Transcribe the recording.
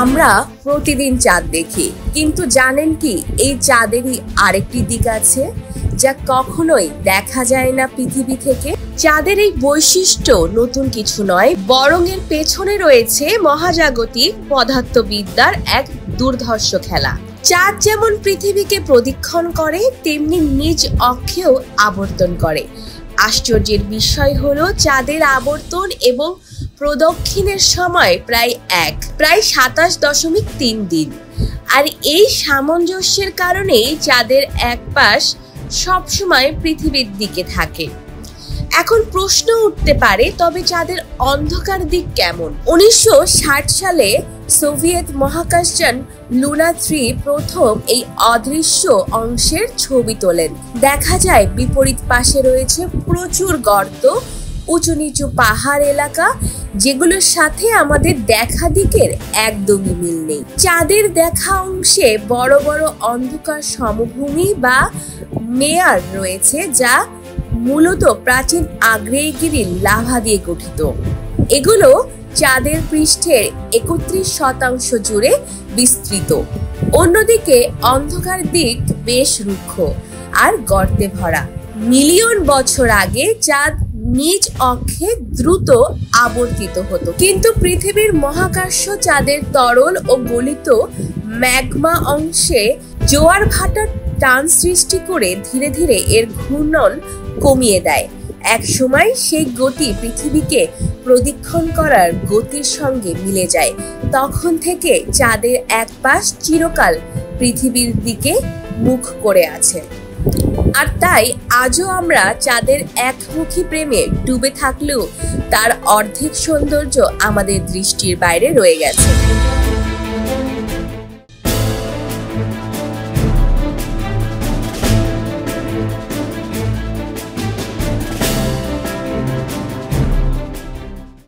আমরা প্রতিদিন চাঁদ দেখি, কিন্তু জানেন কি এই চাঁদেরই আরেকটি দিক আছে যা কখনোই দেখা যায় না পৃথিবী থেকে। চাঁদের এই বৈশিষ্ট্য নতুন কিছু নয়, বরং এর পেছনে রয়েছে মহাজাগতিক পদার্থবিদ্যার এক দুর্ধর্ষ খেলা। চাঁদ যেমন পৃথিবীকে প্রদক্ষিণ করে, তেমনি নিজ অক্ষেও আবর্তন করে। আশ্চর্যের বিষয় হলো চাঁদের আবর্তন এবং প্রদক্ষিণের সময় প্রায় 27.3 দিন। আর এই সামঞ্জস্যের কারণেই চাঁদের এক পাশ সবসময় পৃথিবীর দিকে থাকে। এখন প্রশ্ন উঠতে পারে, তবে চাঁদের অন্ধকার দিক কেমন? 1960 সালে সোভিয়েত মহাকাশযান লুনা 3 প্রথম এই অদৃশ্য অংশের ছবি তোলেন। দেখা যায় বিপরীত পাশে রয়েছে প্রচুর গর্ত, উঁচু নিচু পাহাড় এলাকা, যেগুলোর সাথে আমাদের দেখা দিকের একদমই মিল নেই। চাঁদের দেখা অংশে বড় বড় অন্ধকার সমভূমি বা মেয়ার রয়েছে, যা মূলত প্রাচীন আগ্নেয়গিরির লাভা দিয়ে গঠিত। এগুলো চাঁদের পৃষ্ঠের 31% জুড়ে বিস্তৃত। অন্যদিকে অন্ধকার দিক বেশ রুক্ষ আর গর্তে ভরা। মিলিয়ন বছর আগে চাঁদ নিজ অক্ষে দ্রুত আবর্তিত হতো, কিন্তু পৃথিবীর মহাকাশ চাঁদের তরল ও গলিত ম্যাগমা অংশে জোয়ার ভাটার টান সৃষ্টি করে ধীরে ধীরে এর ঘূর্ণন কমিয়ে দেয়। এক সময় সেই গতি পৃথিবীকে প্রদক্ষিণ করার গতির সঙ্গে মিলে যায়। তখন থেকে চাঁদের এক পাশ চিরকাল পৃথিবীর দিকে মুখ করে আছে। আর তাই আজও আমরা চাঁদের একমুখী প্রেমে ডুবে থাকলেও তার অর্ধেক সৌন্দর্য আমাদের দৃষ্টির বাইরে রয়ে গেছে।